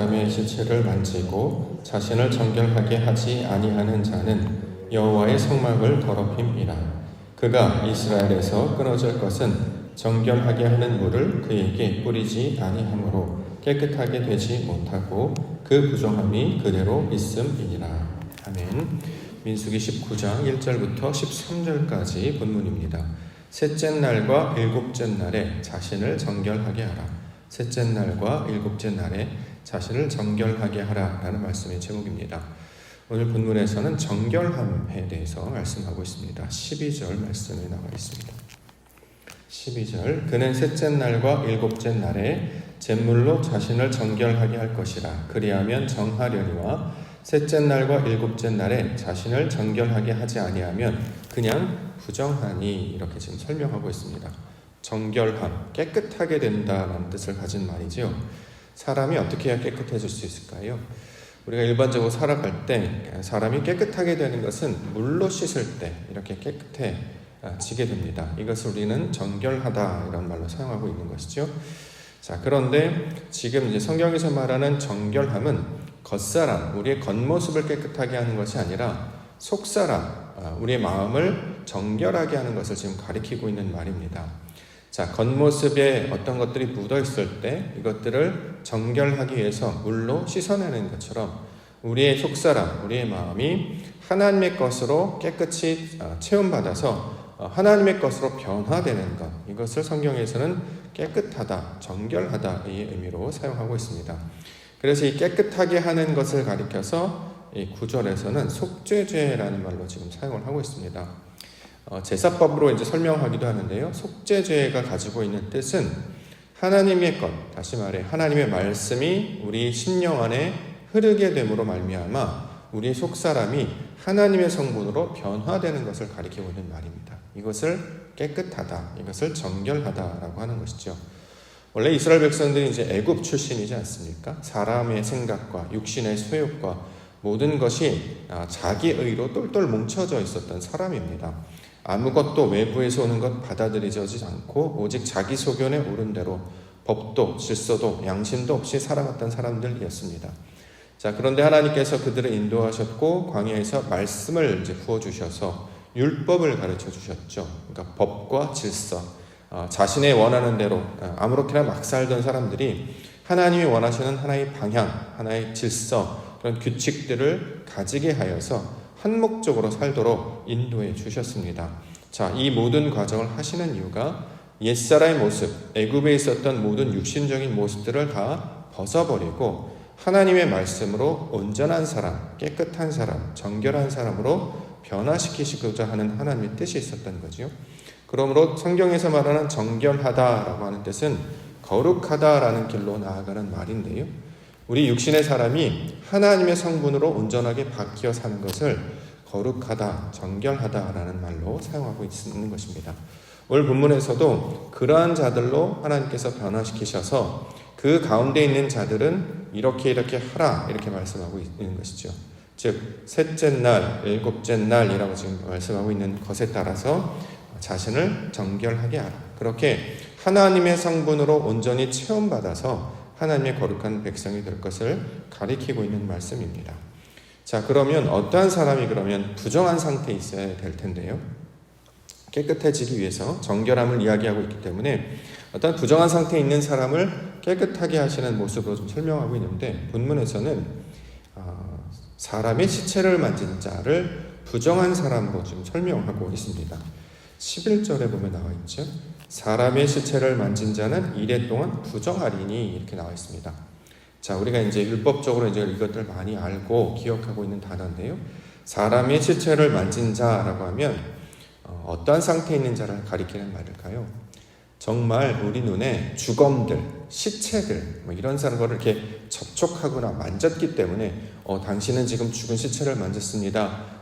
사람의 시체를 만지고 자신을 정결하게 하지 아니하는 자는 여호와의 성막을 더럽힘이라. 그가 이스라엘에서 끊어질 것은 정결하게 하는 물을 그에게 뿌리지 아니하므로 깨끗하게 되지 못하고 그 부정함이 그대로 있음이니라. 아멘. 민수기 19장 1절부터 13절까지 본문입니다. 셋째 날과 일곱째 날에 자신을 정결하게 하라. 셋째 날과 일곱째 날에 자신을 정결하게 하라 라는 말씀의 제목입니다. 오늘 본문에서는 정결함에 대해서 말씀하고 있습니다. 12절 말씀에 나와 있습니다. 12절 그는 셋째 날과 일곱째 날에 잿물로 자신을 정결하게 할 것이라. 그리하면 정하려니와 셋째 날과 일곱째 날에 자신을 정결하게 하지 아니하면 그냥 부정하니. 이렇게 지금 설명하고 있습니다. 정결함, 깨끗하게 된다라는 뜻을 가진 말이죠. 사람이 어떻게 해야 깨끗해질 수 있을까요? 우리가 일반적으로 살아갈 때 사람이 깨끗하게 되는 것은 물로 씻을 때 이렇게 깨끗해지게 됩니다. 이것을 우리는 정결하다 이런 말로 사용하고 있는 것이죠. 자, 그런데 지금 이제 성경에서 말하는 정결함은 겉사람, 우리의 겉모습을 깨끗하게 하는 것이 아니라 속사람, 우리의 마음을 정결하게 하는 것을 지금 가리키고 있는 말입니다. 자, 겉모습에 어떤 것들이 묻어 있을 때 이것들을 정결하기 위해서 물로 씻어내는 것처럼 우리의 속사람, 우리의 마음이 하나님의 것으로 깨끗이 체험받아서 하나님의 것으로 변화되는 것, 이것을 성경에서는 깨끗하다, 정결하다 이 의미로 사용하고 있습니다. 그래서 이 깨끗하게 하는 것을 가리켜서 이 9절에서는 속죄죄라는 말로 지금 사용을 하고 있습니다. 제사법으로 이제 설명하기도 하는데요. 속죄죄가 가지고 있는 뜻은 하나님의 것, 다시 말해 하나님의 말씀이 우리 심령 안에 흐르게 됨으로 말미암아 우리의 속사람이 하나님의 성분으로 변화되는 것을 가리키고 있는 말입니다. 이것을 깨끗하다, 이것을 정결하다라고 하는 것이죠. 원래 이스라엘 백성들이 이제 애굽 출신이지 않습니까? 사람의 생각과 육신의 소욕과 모든 것이 자기 의로 똘똘 뭉쳐져 있었던 사람입니다. 아무것도 외부에서 오는 것 받아들이지 않고 오직 자기 소견에 오른 대로 법도 질서도 양심도 없이 살아갔던 사람들이었습니다. 자, 그런데 하나님께서 그들을 인도하셨고 광야에서 말씀을 이제 부어주셔서 율법을 가르쳐 주셨죠. 그러니까 법과 질서, 자신의 원하는 대로 아무렇게나 막 살던 사람들이 하나님이 원하시는 하나의 방향, 하나의 질서, 그런 규칙들을 가지게 하여서 한 목적으로 살도록 인도해 주셨습니다. 자, 이 모든 과정을 하시는 이유가 옛사람의 모습, 애굽에 있었던 모든 육신적인 모습들을 다 벗어버리고 하나님의 말씀으로 온전한 사람, 깨끗한 사람, 정결한 사람으로 변화시키시고자 하는 하나님의 뜻이 있었던 거죠. 그러므로 성경에서 말하는 정결하다라고 하는 뜻은 거룩하다라는 길로 나아가는 말인데요. 우리 육신의 사람이 하나님의 성분으로 온전하게 바뀌어 사는 것을 거룩하다, 정결하다라는 말로 사용하고 있는 것입니다. 오늘 본문에서도 그러한 자들로 하나님께서 변화시키셔서 그 가운데 있는 자들은 이렇게 하라 이렇게 말씀하고 있는 것이죠. 즉 셋째 날, 일곱째 날이라고 지금 말씀하고 있는 것에 따라서 자신을 정결하게 하라. 그렇게 하나님의 성분으로 온전히 체험받아서 하나님의 거룩한 백성이 될 것을 가리키고 있는 말씀입니다. 자, 그러면 어떠한 사람이 그러면 부정한 상태에 있어야 될 텐데요. 깨끗해지기 위해서 정결함을 이야기하고 있기 때문에 어떤 부정한 상태에 있는 사람을 깨끗하게 하시는 모습으로 좀 설명하고 있는데 본문에서는 사람의 시체를 만진 자를 부정한 사람으로 지금 설명하고 있습니다. 11절에 보면 나와 있죠. 사람의 시체를 만진 자는 이래 동안 부정하리니 이렇게 나와 있습니다. 자, 우리가 이제 율법적으로 이제 이것들 많이 알고 기억하고 있는 단어인데요. 사람의 시체를 만진 자라고 하면 어떠한 상태에 있는 자를 가리키는 말일까요? 정말 우리 눈에 주검들, 시체들 이런 거를 이렇게 접촉하거나 만졌기 때문에 당신은 지금 죽은 시체를 만졌습니다.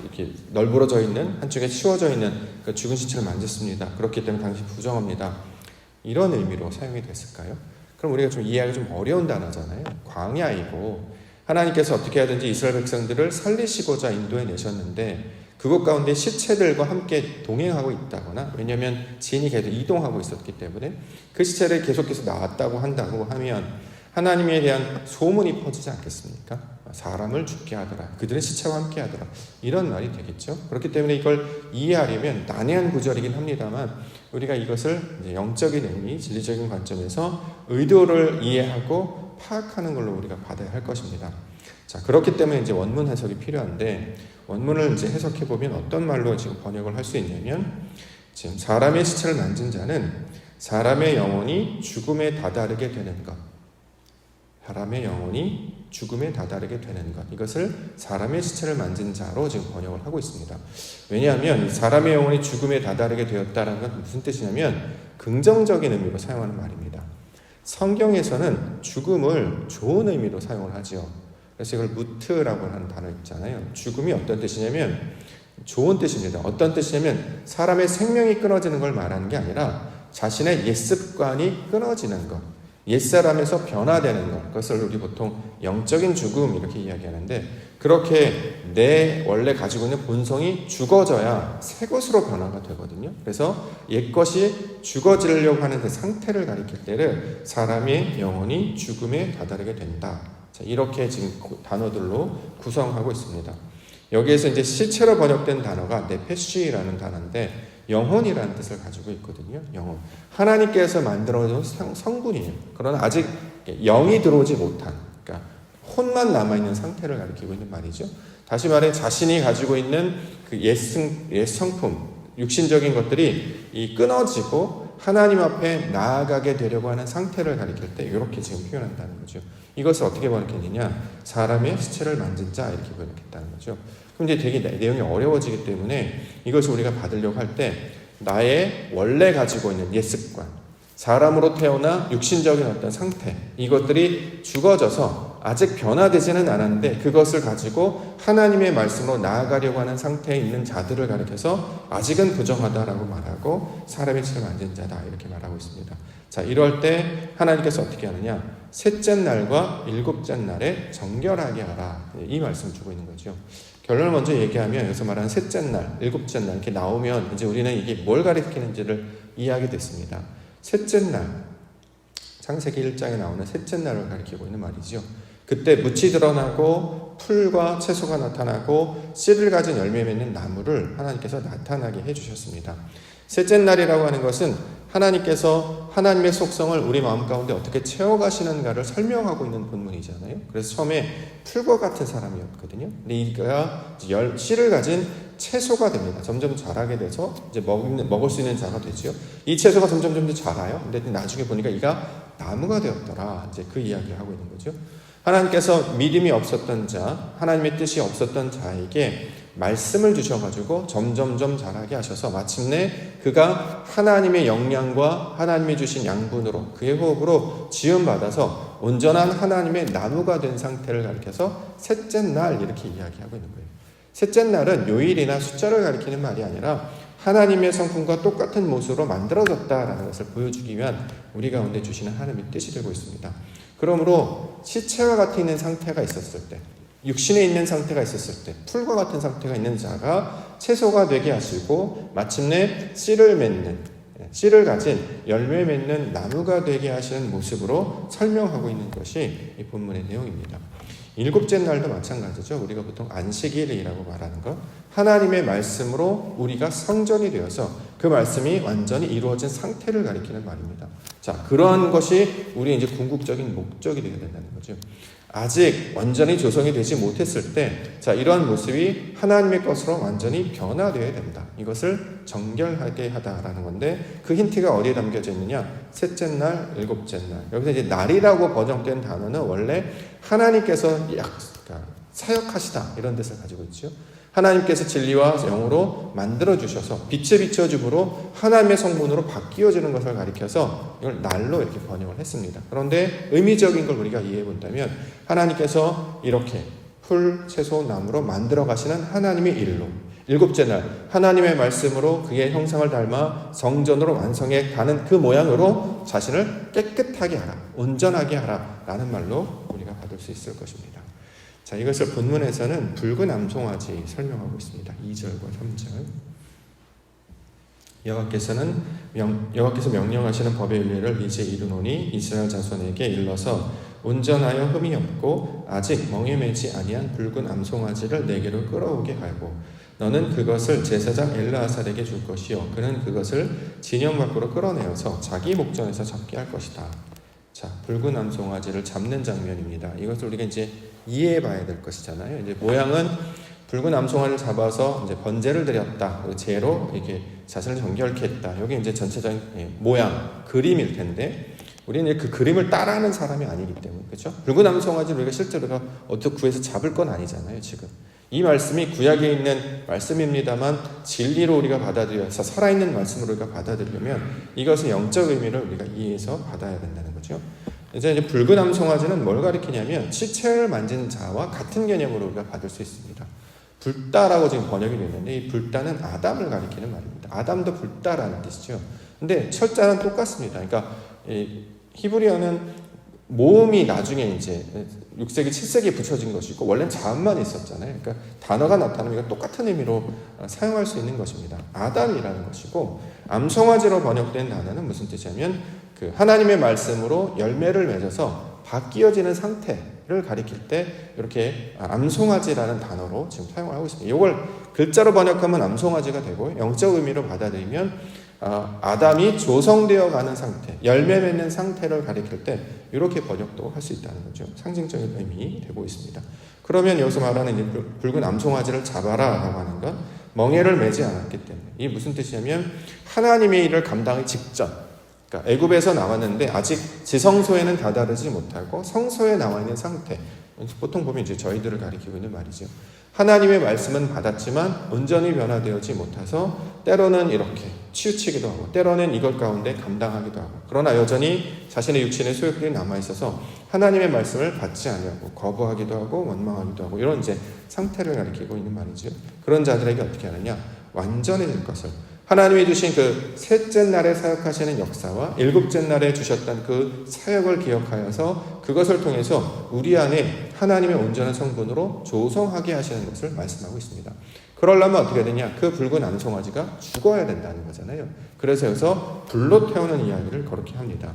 이렇게 널브러져 있는 한쪽에 치워져 있는 그 죽은 시체를 만졌습니다. 그렇기 때문에 당신 부정합니다. 이런 의미로 사용이 됐을까요? 그럼 우리가 좀 이해하기 좀 어려운 단어잖아요. 광야이고 하나님께서 어떻게 하든지 이스라엘 백성들을 살리시고자 인도해 내셨는데 그곳 가운데 시체들과 함께 동행하고 있다거나 왜냐하면 진이 계속 이동하고 있었기 때문에 그 시체를 계속해서 나왔다고 한다고 하면 하나님에 대한 소문이 퍼지지 않겠습니까? 사람을 죽게 하더라. 그들은 시체와 함께 하더라. 이런 말이 되겠죠. 그렇기 때문에 이걸 이해하려면 난해한 구절이긴 합니다만 우리가 이것을 이제 영적인 의미, 진리적인 관점에서 의도를 이해하고 파악하는 걸로 우리가 받아야 할 것입니다. 자, 그렇기 때문에 이제 원문 해석이 필요한데 원문을 이제 해석해 보면 어떤 말로 지금 번역을 할 수 있냐면 지금 사람의 시체를 만진 자는 사람의 영혼이 죽음에 다다르게 되는 것. 사람의 영혼이 죽음에 다다르게 되는 것. 이것을 사람의 시체를 만진 자로 지금 번역을 하고 있습니다. 왜냐하면 사람의 영혼이 죽음에 다다르게 되었다는 건 무슨 뜻이냐면 긍정적인 의미로 사용하는 말입니다. 성경에서는 죽음을 좋은 의미로 사용을 하죠. 그래서 이걸 무트라고 하는 단어 있잖아요. 죽음이 어떤 뜻이냐면 좋은 뜻입니다. 어떤 뜻이냐면 사람의 생명이 끊어지는 걸 말하는 게 아니라 자신의 옛 습관이 끊어지는 것. 옛사람에서 변화되는 것, 그것을 우리 보통 영적인 죽음 이렇게 이야기하는데 그렇게 내 원래 가지고 있는 본성이 죽어져야 새 것으로 변화가 되거든요. 그래서 옛것이 죽어지려고 하는 그 상태를 가리킬 때를 사람의 영혼이 죽음에 다다르게 된다. 자, 이렇게 지금 단어들로 구성하고 있습니다. 여기에서 이제 시체로 번역된 단어가 네페시라는 단어인데 영혼이라는 뜻을 가지고 있거든요. 영혼. 하나님께서 만들어준 성분이에요. 그러나 아직 영이 들어오지 못한, 그러니까 혼만 남아있는 상태를 가리키고 있는 말이죠. 다시 말해 자신이 가지고 있는 그 옛 성품, 육신적인 것들이 끊어지고 하나님 앞에 나아가게 되려고 하는 상태를 가리킬 때 이렇게 지금 표현한다는 거죠. 이것을 어떻게 번역했느냐? 사람의 시체를 만진 자 이렇게 번역했다는 거죠. 그럼 이제 되게 내용이 어려워지기 때문에 이것을 우리가 받으려고 할 때 나의 원래 가지고 있는 옛 습관, 사람으로 태어나 육신적인 어떤 상태, 이것들이 죽어져서 아직 변화되지는 않았는데 그것을 가지고 하나님의 말씀으로 나아가려고 하는 상태에 있는 자들을 가리켜서 아직은 부정하다라고 말하고 사람의 시체를 만진 자다 이렇게 말하고 있습니다. 자, 이럴 때 하나님께서 어떻게 하느냐? 셋째 날과 일곱째 날에 정결하게 하라. 이 말씀을 주고 있는 거죠. 결론을 먼저 얘기하면 여기서 말하는 셋째 날, 일곱째 날 이렇게 나오면 이제 우리는 이게 뭘 가리키는지를 이해하게 됐습니다. 셋째 날, 창세기 1장에 나오는 셋째 날을 가리키고 있는 말이죠. 그때 묻이 드러나고 풀과 채소가 나타나고 씨를 가진 열매 맺는 나무를 하나님께서 나타나게 해주셨습니다. 셋째 날이라고 하는 것은 하나님께서 하나님의 속성을 우리 마음 가운데 어떻게 채워가시는가를 설명하고 있는 본문이잖아요. 그래서 처음에 풀과 같은 사람이었거든요. 근데 이가 씨를 가진 채소가 됩니다. 점점 자라게 돼서 이제 먹을 수 있는 자가 되죠. 이 채소가 점점 더 자라요. 근데 나중에 보니까 이가 나무가 되었더라. 이제 그 이야기를 하고 있는 거죠. 하나님께서 믿음이 없었던 자, 하나님의 뜻이 없었던 자에게 말씀을 주셔가지고 점점점 자라게 하셔서 마침내 그가 하나님의 영향과 하나님이 주신 양분으로 그의 호흡으로 지음받아서 온전한 하나님의 나무가 된 상태를 가리켜서 셋째 날 이렇게 이야기하고 있는 거예요. 셋째 날은 요일이나 숫자를 가리키는 말이 아니라 하나님의 성품과 똑같은 모습으로 만들어졌다라는 것을 보여주기 위한 우리 가운데 주시는 하나님의 뜻이 되고 있습니다. 그러므로 시체와 같은 있는 상태가 있었을 때, 육신에 있는 상태가 있었을 때, 풀과 같은 상태가 있는 자가 채소가 되게 하시고 마침내 씨를 맺는, 씨를 가진 열매 맺는 나무가 되게 하시는 모습으로 설명하고 있는 것이 이 본문의 내용입니다. 일곱째 날도 마찬가지죠. 우리가 보통 안식일이라고 말하는 것, 하나님의 말씀으로 우리가 성전이 되어서 그 말씀이 완전히 이루어진 상태를 가리키는 말입니다. 자, 그러한 것이 우리의 이제 궁극적인 목적이 되어야 된다는 거죠. 아직 완전히 조성이 되지 못했을 때, 자, 이러한 모습이 하나님의 것으로 완전히 변화되어야 된다. 이것을 정결하게 하다라는 건데, 그 힌트가 어디에 담겨져 있느냐? 셋째 날, 일곱째 날. 여기서 이제 날이라고 번역된 단어는 원래 하나님께서 사역하시다 이런 뜻을 가지고 있죠. 하나님께서 진리와 영으로 만들어주셔서 빛에 비춰줌으로 하나님의 성분으로 바뀌어지는 것을 가리켜서 이걸 날로 이렇게 번역을 했습니다. 그런데 의미적인 걸 우리가 이해해 본다면 하나님께서 이렇게 풀, 채소, 나무로 만들어 가시는 하나님의 일로, 일곱째 날 하나님의 말씀으로 그의 형상을 닮아 성전으로 완성해 가는 그 모양으로 자신을 깨끗하게 하라, 온전하게 하라 라는 말로 우리가 받을 수 있을 것입니다. 자, 이것을 본문에서는 붉은 암송아지 설명하고 있습니다. 2절과 3절. 여호와께서 명령하시는 법의 윤례를 이제 이르노니 이스라엘 자손에게 일러서 온전하여 흠이 없고 아직 멍에 매지 아니한 붉은 암송아지를 내게로 끌어오게 하고 너는 그것을 제사장 엘르아살에게 줄 것이요 그는 그것을 진영 밖으로 끌어내어서 자기 목전에서 잡게 할 것이다. 자, 붉은 암송아지를 잡는 장면입니다. 이것을 우리가 이제 이해해 봐야 될 것이잖아요. 이제 모양은 붉은 암송아지를 잡아서 이제 번제를 드렸다. 제로 이렇게 자신을 정결케 했다. 여기 이제 전체적인 모양, 그림일 텐데 우리는 그 그림을 따라하는 사람이 아니기 때문에 그렇죠? 붉은 암송아지를 우리가 실제로 어떻게 구해서 잡을 건 아니잖아요. 지금 이 말씀이 구약에 있는 말씀입니다만 진리로 우리가 받아들여서 살아있는 말씀으로 우리가 받아들이려면 이것은 영적 의미를 우리가 이해해서 받아야 된다는 거죠. 이제 붉은 암송아지는 뭘 가리키냐면 시체를 만진 자와 같은 개념으로 우리가 받을 수 있습니다. 불다라고 지금 번역이 되는데 이 불다는 아담을 가리키는 말입니다. 아담도 불다라는 뜻이죠. 근데 철자는 똑같습니다. 그러니까 히브리어는 모음이 나중에 이제 6세기, 7세기에 붙여진 것이고 원래는 자음만 있었잖아요. 그러니까 단어가 나타나면 똑같은 의미로 사용할 수 있는 것입니다. 아담이라는 것이고 암송아지로 번역된 단어는 무슨 뜻이냐면 그 하나님의 말씀으로 열매를 맺어서 바뀌어지는 상태를 가리킬 때 이렇게 암송아지라는 단어로 지금 사용을 하고 있습니다. 이걸 글자로 번역하면 암송아지가 되고 영적 의미로 받아들이면 아담이 조성되어 가는 상태, 열매 맺는 상태를 가리킬 때 이렇게 번역도 할 수 있다는 거죠. 상징적인 의미 되고 있습니다. 그러면 여기서 말하는 이제 붉은 암송아지를 잡아라라고 하는 건 멍에를 매지 않았기 때문에 이게 무슨 뜻이냐면 하나님의 일을 감당하기 직전, 그러니까 애굽에서 나왔는데 아직 지성소에는 다다르지 못하고 성소에 나와 있는 상태. 보통 보면 이제 저희들을 가리키고 있는 말이죠. 하나님의 말씀은 받았지만 온전히 변화되지 못해서 때로는 이렇게 치우치기도 하고 때로는 이것 가운데 감당하기도 하고 그러나 여전히 자신의 육신의 소욕들이 남아있어서 하나님의 말씀을 받지 아니하고 거부하기도 하고 원망하기도 하고 이런 이제 상태를 가리키고 있는 말이죠. 그런 자들에게 어떻게 하느냐? 완전해질 것을 하나님이 주신 그 셋째 날에 사역하시는 역사와 일곱째 날에 주셨던 그 사역을 기억하여서 그것을 통해서 우리 안에 하나님의 온전한 성분으로 조성하게 하시는 것을 말씀하고 있습니다. 그러려면 어떻게 되냐? 그 붉은 암송아지가 죽어야 된다는 거잖아요. 그래서 여기서 불로 태우는 이야기를 그렇게 합니다.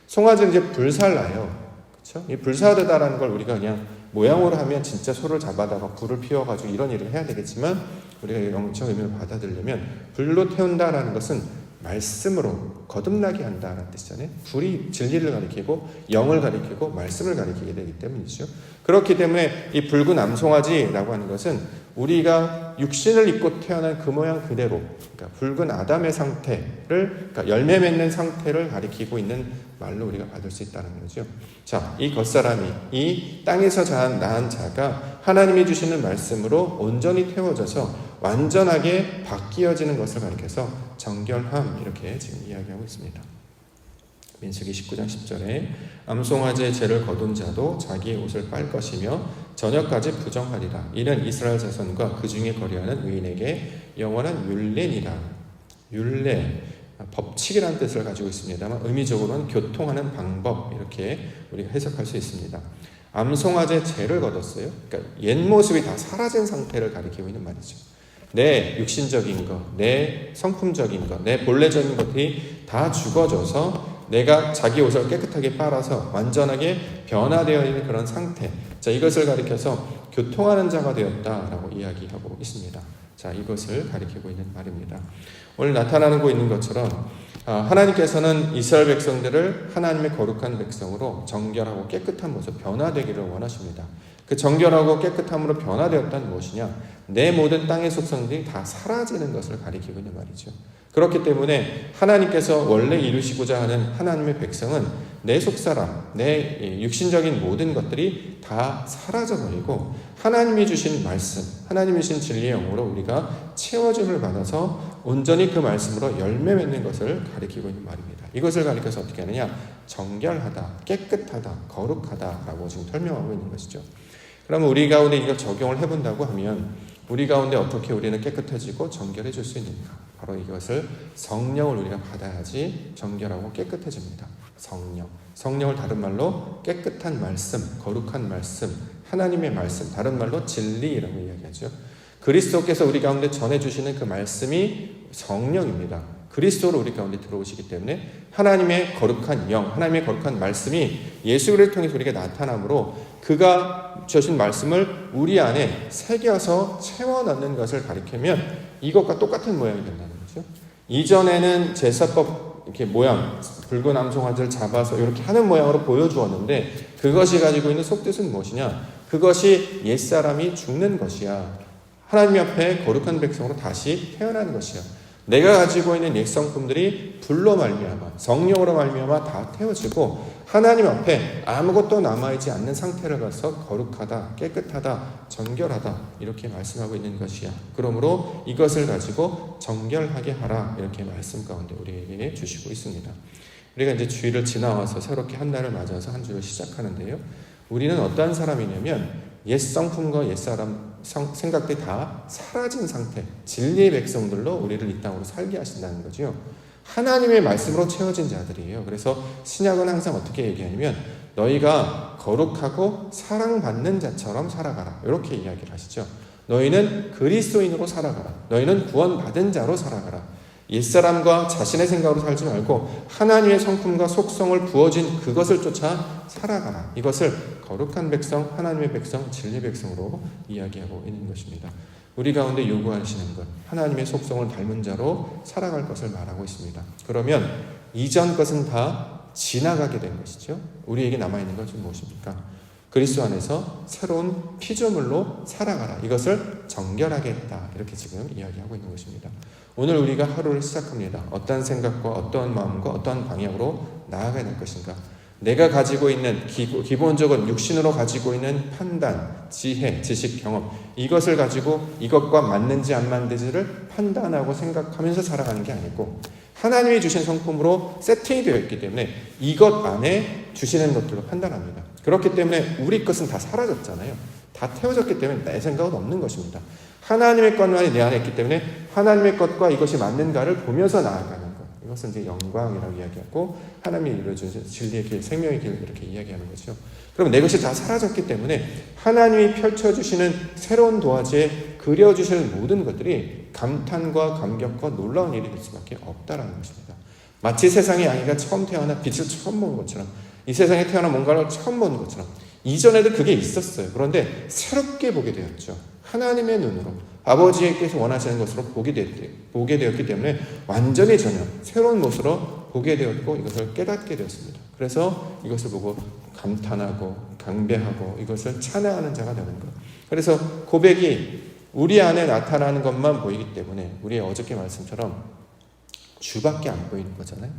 송아지는 이제 불살나요. 그렇죠? 이 불사르다라는 걸 우리가 그냥 모양으로 하면 진짜 소를 잡아다가 불을 피워가지고 이런 일을 해야 되겠지만 우리가 영적 의미를 받아들이려면 불로 태운다라는 것은 말씀으로 거듭나게 한다는 뜻이잖아요. 불이 진리를 가리키고 영을 가리키고 말씀을 가리키게 되기 때문이죠. 그렇기 때문에 이 붉은 암송아지라고 하는 것은 우리가 육신을 입고 태어난 그 모양 그대로 그러니까 붉은 아담의 상태를 그러니까 열매 맺는 상태를 가리키고 있는 말로 우리가 받을 수 있다는 거죠. 자, 이 겉사람이 이 땅에서 낳은 자가 하나님이 주시는 말씀으로 온전히 태워져서 완전하게 바뀌어지는 것을 가리켜서 정결함 이렇게 지금 이야기하고 있습니다. 민수기 19장 10절에 암송아지의 죄를 거둔 자도 자기의 옷을 빨 것이며 저녁까지 부정하리라. 이는 이스라엘 자손과 그 중에 거류하는 의인에게 영원한 율례니라. 율례, 법칙이라는 뜻을 가지고 있습니다만 의미적으로는 교통하는 방법 이렇게 우리가 해석할 수 있습니다. 암송아지의 죄를 거뒀어요. 그러니까 옛 모습이 다 사라진 상태를 가리키고 있는 말이죠. 내 육신적인 것, 내 성품적인 것, 내 본래적인 것들이 다 죽어져서 내가 자기 옷을 깨끗하게 빨아서 완전하게 변화되어 있는 그런 상태. 자, 이것을 가리켜서 교통하는 자가 되었다라고 이야기하고 있습니다. 자, 이것을 가리키고 있는 말입니다. 오늘 나타나고 있는 것처럼 하나님께서는 이스라엘 백성들을 하나님의 거룩한 백성으로 정결하고 깨끗한 모습 변화되기를 원하십니다. 그 정결하고 깨끗함으로 변화되었다는 무엇이냐? 내 모든 땅의 속성들이 다 사라지는 것을 가리키고 있는 말이죠. 그렇기 때문에 하나님께서 원래 이루시고자 하는 하나님의 백성은 내 속사람, 내 육신적인 모든 것들이 다 사라져버리고 하나님이 주신 말씀, 하나님이 주신 진리의 영으로 우리가 채워줌을 받아서 온전히 그 말씀으로 열매 맺는 것을 가리키고 있는 말입니다. 이것을 가리켜서 어떻게 하느냐? 정결하다, 깨끗하다, 거룩하다라고 지금 설명하고 있는 것이죠. 그러면 우리 가운데 이걸 적용을 해본다고 하면 우리 가운데 어떻게 우리는 깨끗해지고 정결해질 수 있는가? 바로 이것을 성령을 우리가 받아야지 정결하고 깨끗해집니다. 성령을 다른 말로 깨끗한 말씀, 거룩한 말씀, 하나님의 말씀, 다른 말로 진리라고 이야기하죠. 그리스도께서 우리 가운데 전해주시는 그 말씀이 성령입니다. 그리스도로 우리 가운데 들어오시기 때문에 하나님의 거룩한 영, 하나님의 거룩한 말씀이 예수 그리스도를 통해서 우리에게 나타남으로 그가 주신 말씀을 우리 안에 새겨서 채워 넣는 것을 가리키면 이것과 똑같은 모양이 된다는 거죠. 이전에는 제사법 이렇게 모양, 붉은 암송아지를 잡아서 이렇게 하는 모양으로 보여주었는데 그것이 가지고 있는 속뜻은 무엇이냐? 그것이 옛사람이 죽는 것이야. 하나님 앞에 거룩한 백성으로 다시 태어나는 것이야. 내가 가지고 있는 옛 성품들이 불로 말미암아 성령으로 말미암아 다 태워지고 하나님 앞에 아무것도 남아있지 않는 상태를 가서 거룩하다, 깨끗하다, 정결하다 이렇게 말씀하고 있는 것이야. 그러므로 이것을 가지고 정결하게 하라 이렇게 말씀 가운데 우리에게 주시고 있습니다. 우리가 이제 주일을 지나와서 새롭게 한 날을 맞아서 한 주를 시작하는데요. 우리는 어떠한 사람이냐면 옛 성품과 옛 사람 생각들이 다 사라진 상태, 진리의 백성들로 우리를 이 땅으로 살게 하신다는 거죠. 하나님의 말씀으로 채워진 자들이에요. 그래서 신약은 항상 어떻게 얘기하냐면 너희가 거룩하고 사랑받는 자처럼 살아가라 이렇게 이야기를 하시죠. 너희는 그리스도인으로 살아가라. 너희는 구원받은 자로 살아가라. 옛사람과 자신의 생각으로 살지 말고 하나님의 성품과 속성을 부어진 그것을 쫓아 살아가라. 이것을 거룩한 백성, 하나님의 백성, 진리의 백성으로 이야기하고 있는 것입니다. 우리 가운데 요구하시는 것, 하나님의 속성을 닮은 자로 살아갈 것을 말하고 있습니다. 그러면 이전 것은 다 지나가게 된 것이죠. 우리에게 남아있는 것은 무엇입니까? 그리스도 안에서 새로운 피조물로 살아가라. 이것을 정결하게 했다. 이렇게 지금 이야기하고 있는 것입니다. 오늘 우리가 하루를 시작합니다. 어떠한 생각과 어떠한 마음과 어떠한 방향으로 나아가야 될 것인가? 내가 가지고 있는 기본적인 육신으로 가지고 있는 판단, 지혜, 지식, 경험 이것을 가지고 이것과 맞는지 안 맞는지를 판단하고 생각하면서 살아가는 게 아니고 하나님이 주신 성품으로 세팅이 되어 있기 때문에 이것 안에 주시는 것들로 판단합니다. 그렇기 때문에 우리 것은 다 사라졌잖아요. 다 태워졌기 때문에 내 생각은 없는 것입니다. 하나님의 것만이 내 안에 있기 때문에 하나님의 것과 이것이 맞는가를 보면서 나아가는 것. 이것은 이제 영광이라고 이야기하고 하나님이 이루어주신 진리의 길, 생명의 길 이렇게 이야기하는 거죠. 그럼 내 것이 다 사라졌기 때문에 하나님이 펼쳐주시는 새로운 도화지에 그려주시는 모든 것들이 감탄과 감격과 놀라운 일이 될 수밖에 없다라는 것입니다. 마치 세상의 아기가 처음 태어나 빛을 처음 본 것처럼 이 세상에 태어난 뭔가를 처음 보는 것처럼 이전에도 그게 있었어요. 그런데 새롭게 보게 되었죠. 하나님의 눈으로 아버지께서 원하시는 것으로 보게 되었기 때문에 완전히 전혀 새로운 모습으로 보게 되었고 이것을 깨닫게 되었습니다. 그래서 이것을 보고 감탄하고 강배하고 이것을 찬양하는 자가 되는 것. 그래서 고백이 우리 안에 나타나는 것만 보이기 때문에 우리의 어저께 말씀처럼 주밖에 안 보이는 거잖아요.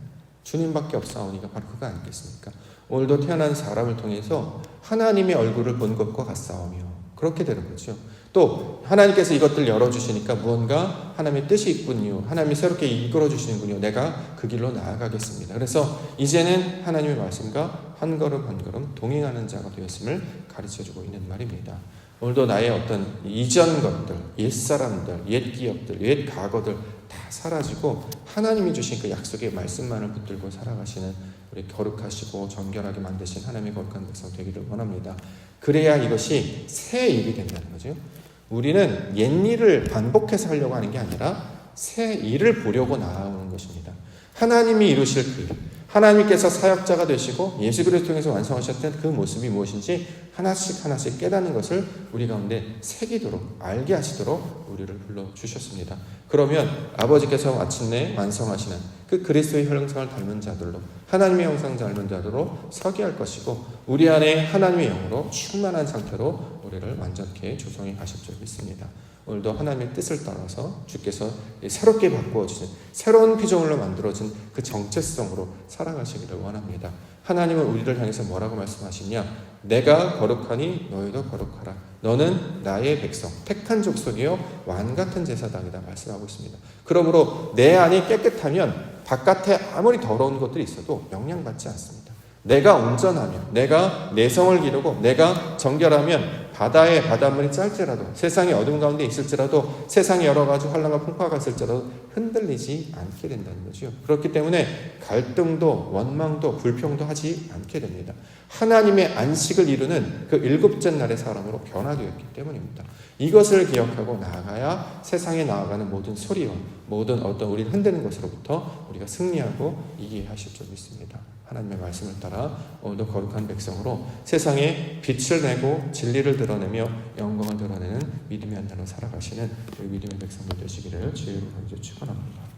주님밖에 없사오니가 바로 그거 아니겠습니까? 오늘도 태어난 사람을 통해서 하나님의 얼굴을 본 것과 같사오며 그렇게 되는 거죠. 또 하나님께서 이것들 열어주시니까 무언가 하나님의 뜻이 있군요. 하나님이 새롭게 이끌어주시는군요. 내가 그 길로 나아가겠습니다. 그래서 이제는 하나님의 말씀과 한 걸음 한 걸음 동행하는 자가 되었음을 가르쳐주고 있는 말입니다. 오늘도 나의 어떤 이전 것들, 옛 사람들, 옛 기억들, 옛 과거들 다 사라지고 하나님이 주신 그 약속의 말씀만을 붙들고 살아가시는 우리 거룩하시고 정결하게 만드신 하나님의 거룩한 백성 되기를 원합니다. 그래야 이것이 새 일이 된다는 거죠. 우리는 옛 일을 반복해서 하려고 하는 게 아니라 새 일을 보려고 나아오는 것입니다. 하나님이 이루실 그 일, 하나님께서 사역자가 되시고 예수 그리스도를 통해서 완성하셨던 그 모습이 무엇인지 하나씩 하나씩 깨닫는 것을 우리 가운데 새기도록 알게 하시도록 우리를 불러주셨습니다. 그러면 아버지께서 마침내 완성하시는 그 그리스도의 형상을 닮은 자들로 하나님의 형상을 닮은 자들로 서게 할 것이고 우리 안에 하나님의 영으로 충만한 상태로 우리를 완전케 조성해 가실 줄 믿습니다. 오늘도 하나님의 뜻을 따라서 주께서 새롭게 바꾸어주신 새로운 피조물로 만들어진 그 정체성으로 살아가시기를 원합니다. 하나님은 우리를 향해서 뭐라고 말씀하시냐? 내가 거룩하니 너희도 거룩하라. 너는 나의 백성, 택한 족속이요 왕같은 제사장이다 말씀하고 있습니다. 그러므로 내 안이 깨끗하면 바깥에 아무리 더러운 것들이 있어도 영향받지 않습니다. 내가 온전하면, 내가 내성을 기르고 내가 정결하면 바다의 바닷물이 짤지라도, 세상의 어둠 가운데 있을지라도, 세상에 여러 가지 환난과 풍파가 있을지라도 흔들리지 않게 된다는 거죠. 그렇기 때문에 갈등도 원망도 불평도 하지 않게 됩니다. 하나님의 안식을 이루는 그 일곱째 날의 사람으로 변화되었기 때문입니다. 이것을 기억하고 나아가야 세상에 나아가는 모든 소리와 모든 어떤 우리를 흔드는 것으로부터 우리가 승리하고 이기게 하실 줄 믿습니다. 하나님의 말씀을 따라 오늘도 거룩한 백성으로 세상에 빛을 내고 진리를 드러내며 영광을 드러내는 믿음의 한 날로 살아가시는 우리 믿음의 백성들 되시기를 주의 이름으로 축원합니다.